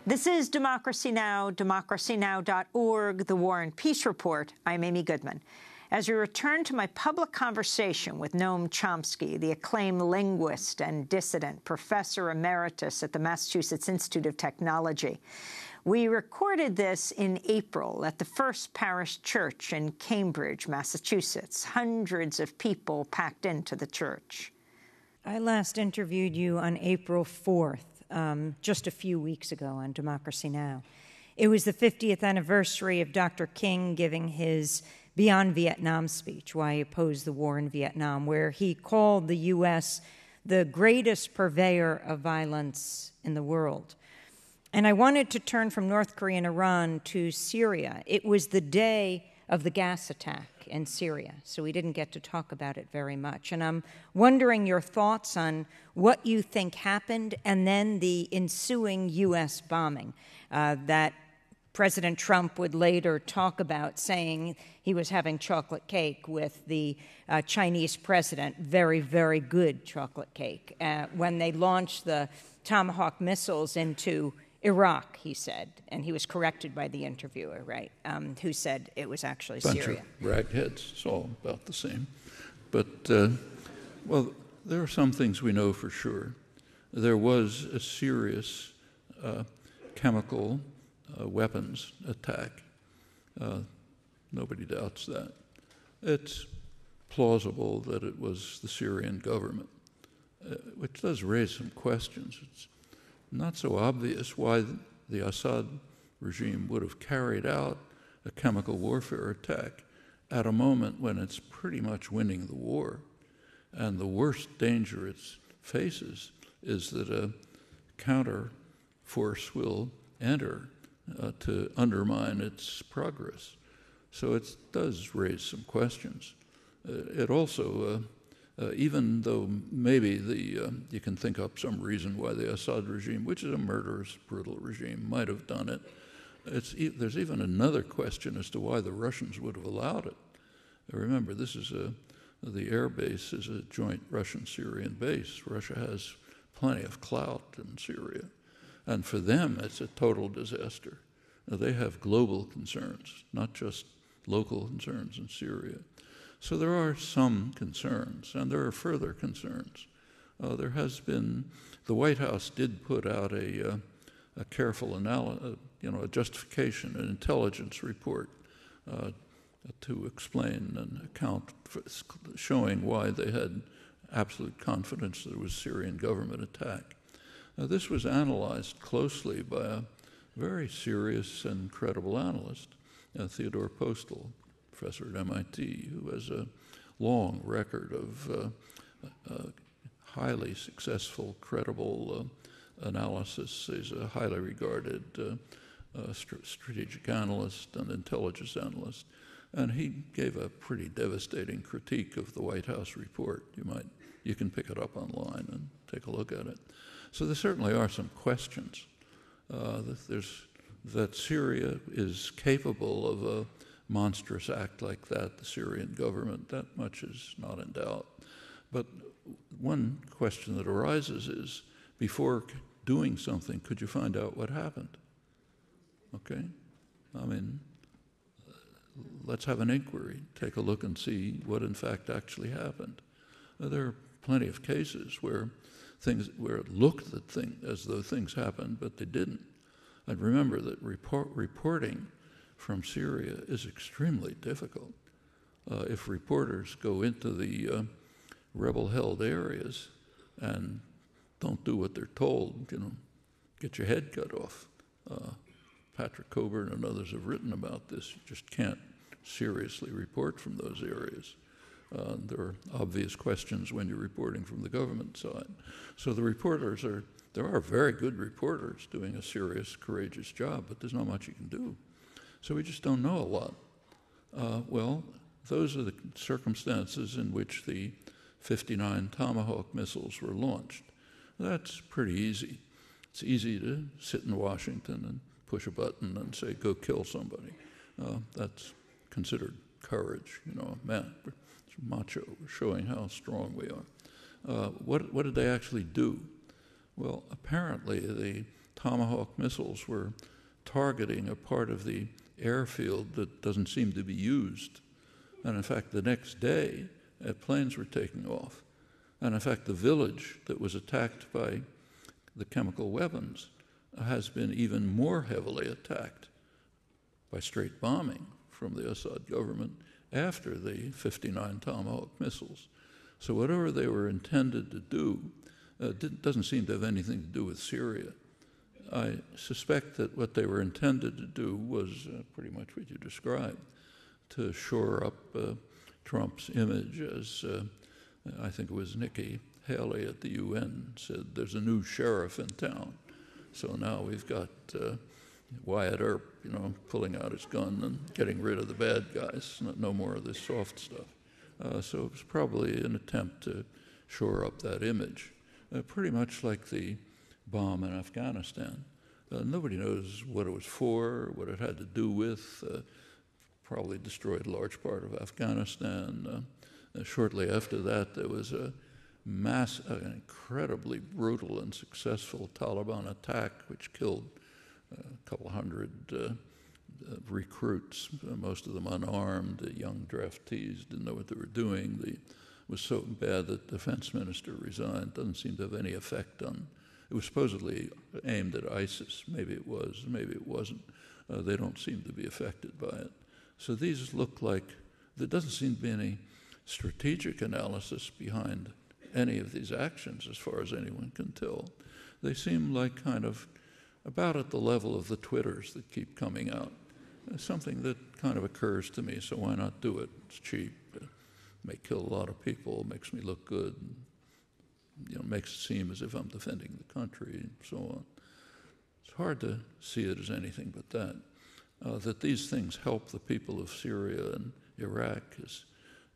This is Democracy Now!, democracynow.org, The War and Peace Report. I'm Amy Goodman. As we return to my public conversation with Noam Chomsky, the acclaimed linguist and dissident, professor emeritus at the Massachusetts Institute of Technology, we recorded this in April at the First Parish Church in Cambridge, Massachusetts. Hundreds of people packed into the church. I last interviewed you on April 4th. Just a few weeks ago on Democracy Now! It was the 50th anniversary of Dr. King giving his Beyond Vietnam speech, why he opposed the war in Vietnam, where he called the U.S. the greatest purveyor of violence in the world. And I wanted to turn from North Korea and Iran to Syria. It was the day of the gas attack in Syria, so we didn't get to talk about it very much. And I'm wondering your thoughts on what you think happened and then the ensuing U.S. bombing that President Trump would later talk about, saying he was having chocolate cake with the Chinese president, very, very good chocolate cake, when they launched the Tomahawk missiles into Iraq, he said, and he was corrected by the interviewer, right, who said it was actually Syria. Bunch of ragheads, it's all about the same. But, well, there are some things we know for sure. There was a serious chemical weapons attack. Nobody doubts that. It's plausible that it was the Syrian government, which does raise some questions. It's not so obvious why the Assad regime would have carried out a chemical warfare attack at a moment when it's pretty much winning the war. And the worst danger it faces is that a counter force will enter to undermine its progress. So it does raise some questions. It also even though maybe you can think up some reason why the Assad regime, which is a murderous, brutal regime, might have done it, there's even another question as to why the Russians would have allowed it. Remember, this is the air base is a joint Russian-Syrian base. Russia has plenty of clout in Syria. And for them, it's a total disaster. Now, they have global concerns, not just local concerns in Syria. So there are some concerns, and there are further concerns. There has been, the White House did put out a careful analysis, a justification, an intelligence report to explain and account for showing why they had absolute confidence that it was a Syrian government attack. This was analyzed closely by a very serious and credible analyst, Theodore Postel, professor at MIT, who has a long record of highly successful, credible analysis. He's a highly regarded strategic analyst and intelligence analyst. And he gave a pretty devastating critique of the White House report. You can pick it up online and take a look at it. So there certainly are some questions. That Syria is capable of a monstrous act like that, the Syrian government, that much is not in doubt. But one question that arises is, before doing something, could you find out what happened? Okay? I mean, let's have an inquiry, take a look and see what in fact actually happened. There are plenty of cases where it looked as though things happened, but they didn't. And remember that reporting from Syria is extremely difficult. If reporters go into the rebel-held areas and don't do what they're told, get your head cut off. Patrick Coburn and others have written about this. You just can't seriously report from those areas. There are obvious questions when you're reporting from the government side. So the reporters there are very good reporters doing a serious, courageous job, but there's not much you can do. So we just don't know a lot. Well, those are the circumstances in which the 59 Tomahawk missiles were launched. That's pretty easy. It's easy to sit in Washington and push a button and say, go kill somebody. That's considered courage, man, it's macho, we're showing how strong we are. What did they actually do? Well, apparently the Tomahawk missiles were targeting a part of the airfield that doesn't seem to be used. And in fact, the next day, planes were taking off. And in fact, the village that was attacked by the chemical weapons has been even more heavily attacked by straight bombing from the Assad government after the 59 Tomahawk missiles. So whatever they were intended to do doesn't seem to have anything to do with Syria. I suspect that what they were intended to do was pretty much what you described, to shore up Trump's image, as I think it was Nikki Haley at the UN said, there's a new sheriff in town. So now we've got Wyatt Earp, pulling out his gun and getting rid of the bad guys, no more of this soft stuff. So it was probably an attempt to shore up that image, pretty much like the bomb in Afghanistan. Nobody knows what it was for, what it had to do with. Probably destroyed a large part of Afghanistan. Shortly after that, there was an incredibly brutal and successful Taliban attack, which killed a couple hundred recruits, most of them unarmed, young draftees, didn't know what they were doing. It was so bad that the defense minister resigned. Doesn't seem to have any effect on. It was supposedly aimed at ISIS. Maybe it was, maybe it wasn't. They don't seem to be affected by it. So these look like there doesn't seem to be any strategic analysis behind any of these actions, as far as anyone can tell. They seem like kind of about at the level of the Twitters that keep coming out. Something that kind of occurs to me, so why not do it? It's cheap. It may kill a lot of people, makes me look good, makes it seem as if I'm defending the country, and so on. It's hard to see it as anything but that. That these things help the people of Syria and Iraq is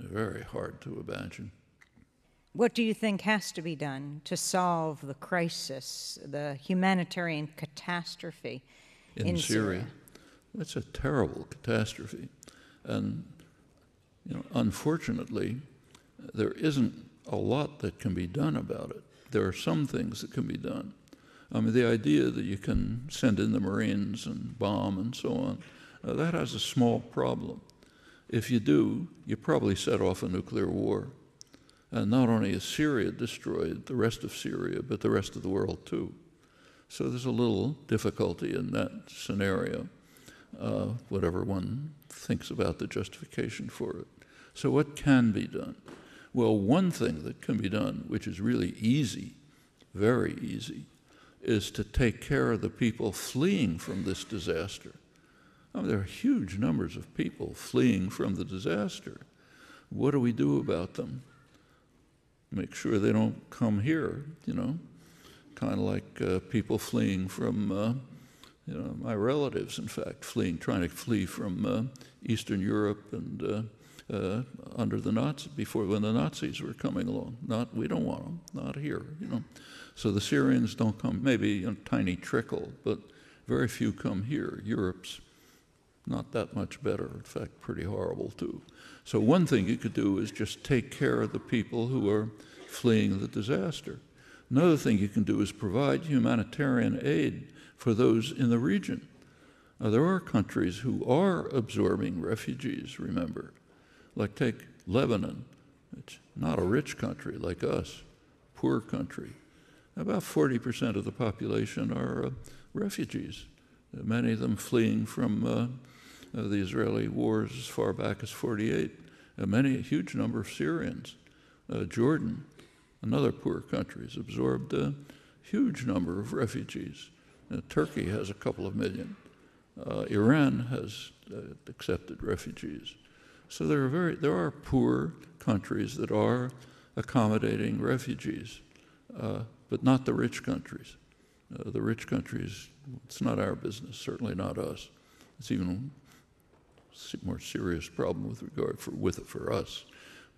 very hard to imagine. What do you think has to be done to solve the crisis, the humanitarian catastrophe in Syria? It's a terrible catastrophe. And, unfortunately, there isn't a lot that can be done about it. There are some things that can be done. I mean, the idea that you can send in the Marines and bomb and so on, that has a small problem. If you do, you probably set off a nuclear war. And not only is Syria destroyed, the rest of Syria, but the rest of the world too. So there's a little difficulty in that scenario, whatever one thinks about the justification for it. So what can be done? Well, one thing that can be done, which is really easy, very easy, is to take care of the people fleeing from this disaster. I mean, there are huge numbers of people fleeing from the disaster. What do we do about them? Make sure they don't come here, kind of like people fleeing from, my relatives, in fact, trying to flee from Eastern Europe and under the Nazis, when the Nazis were coming along. We don't want them, not here, So the Syrians don't come, maybe a tiny trickle, but very few come here. Europe's not that much better, in fact, pretty horrible too. So one thing you could do is just take care of the people who are fleeing the disaster. Another thing you can do is provide humanitarian aid for those in the region. There are countries who are absorbing refugees, remember. Like take Lebanon. It's not a rich country like us, poor country. About 40% of the population are refugees, many of them fleeing from the Israeli wars as far back as 48. A huge number of Syrians. Jordan, another poor country, has absorbed a huge number of refugees. Turkey has a couple of million. Iran has accepted refugees. So there are poor countries that are accommodating refugees, but not the rich countries. The rich countries, it's not our business, certainly not us. It's even a more serious problem for us,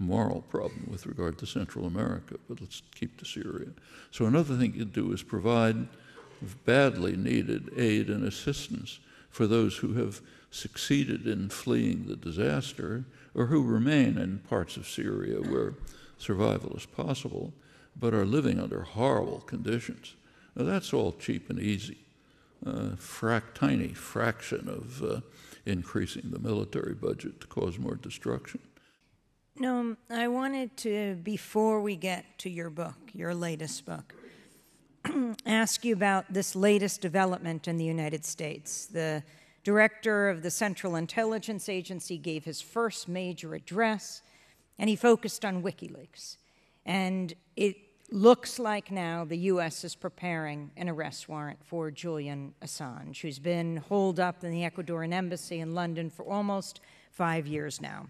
moral problem with regard to Central America, but let's keep to Syria. So another thing you do is provide badly needed aid and assistance for those who have succeeded in fleeing the disaster or who remain in parts of Syria where survival is possible, but are living under horrible conditions. Now, that's all cheap and easy. tiny fraction of increasing the military budget to cause more destruction. Noam, I wanted to, before we get to your book, your latest book, ask you about this latest development in the United States. The director of the Central Intelligence Agency gave his first major address, and he focused on WikiLeaks. And it looks like now the U.S. is preparing an arrest warrant for Julian Assange, who's been holed up in the Ecuadorian embassy in London for almost 5 years now.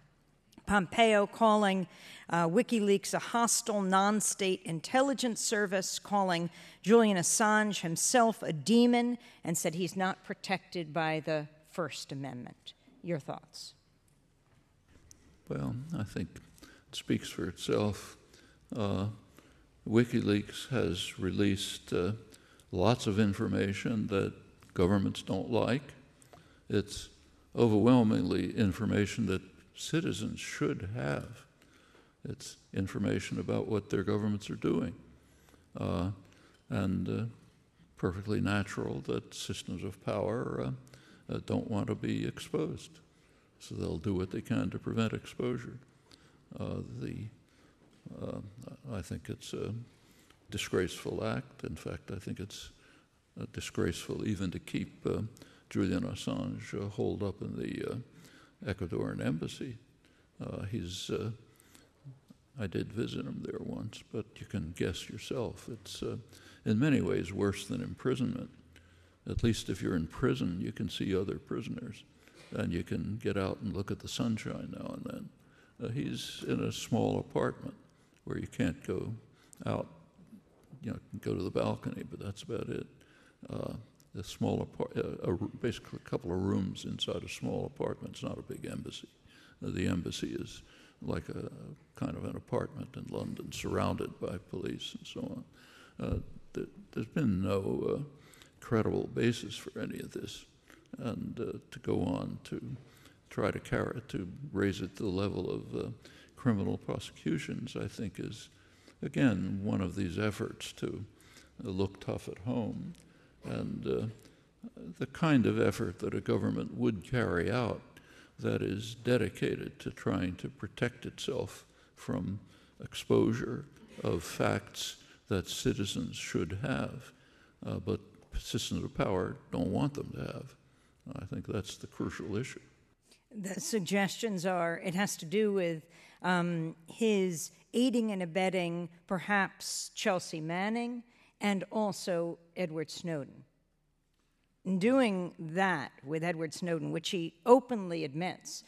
Pompeo calling WikiLeaks a hostile non-state intelligence service, calling Julian Assange himself a demon, and said he's not protected by the First Amendment. Your thoughts? Well, I think it speaks for itself. WikiLeaks has released lots of information that governments don't like. It's overwhelmingly information that citizens should have. It's information about what their governments are doing. And perfectly natural that systems of power don't want to be exposed. So they'll do what they can to prevent exposure. I think it's a disgraceful act. In fact, I think it's disgraceful even to keep Julian Assange holed up in the Ecuadorian embassy. I did visit him there once, but you can guess yourself. It's in many ways worse than imprisonment. At least if you're in prison, you can see other prisoners, and you can get out and look at the sunshine now and then. He's in a small apartment where you can't go out. You know, you can go to the balcony, but that's about it. A small basically a couple of rooms inside a small apartment. It's not a big embassy. The embassy is like a kind of an apartment in London, surrounded by police and so on. There's been no credible basis for any of this, and to go on to try to raise it to the level of criminal prosecutions, I think is, again, one of these efforts to look tough at home. And the kind of effort that a government would carry out that is dedicated to trying to protect itself from exposure of facts that citizens should have, but systems of power don't want them to have. I think that's the crucial issue. The suggestions are it has to do with his aiding and abetting perhaps Chelsea Manning and also Edward Snowden. In doing that with Edward Snowden, which he openly admits,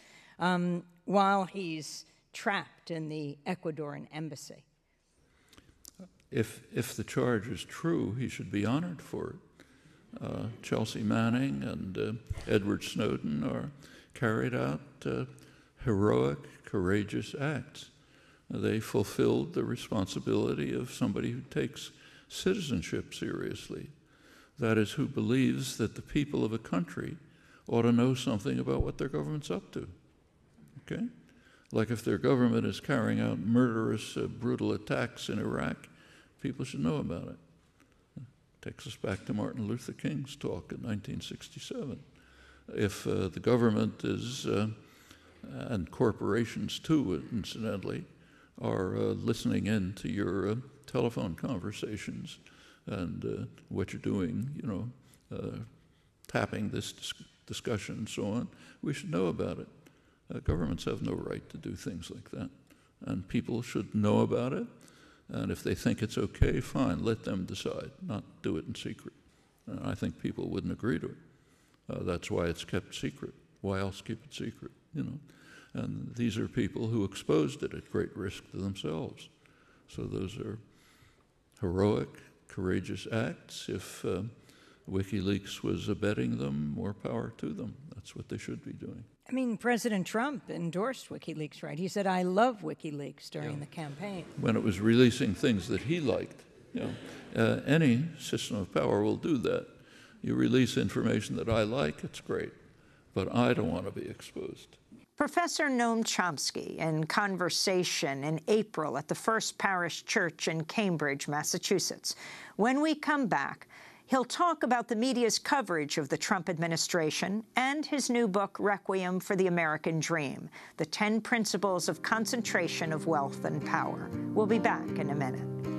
while he's trapped in the Ecuadorian embassy. If the charge is true, he should be honored for it. Chelsea Manning and Edward Snowden are carried out heroic, courageous acts. They fulfilled the responsibility of somebody who takes citizenship seriously. That is, who believes that the people of a country ought to know something about what their government's up to. Okay? Like if their government is carrying out murderous, brutal attacks in Iraq, people should know about it. Takes us back to Martin Luther King's talk in 1967. If the government is, and corporations too, incidentally, are listening in to your telephone conversations and what you're doing, you know, tapping this discussion and so on, we should know about it. Governments have no right to do things like that. And people should know about it. And if they think it's okay, fine, let them decide, not do it in secret. I think people wouldn't agree to it. That's why it's kept secret. Why else keep it secret, you know? And these are people who exposed it at great risk to themselves. So those are heroic, courageous acts. If WikiLeaks was abetting them, more power to them. That's what they should be doing. I mean, President Trump endorsed WikiLeaks, right? He said, "I love WikiLeaks" during the campaign. When it was releasing things that he liked. You know, any system of power will do that. You release information that I like, it's great, but I don't want to be exposed. Professor Noam Chomsky, in conversation in April at the First Parish Church in Cambridge, Massachusetts. When we come back, He'll talk about the media's coverage of the Trump administration and his new book, Requiem for the American Dream, the 10 Principles of Concentration of Wealth and Power. We'll be back in a minute.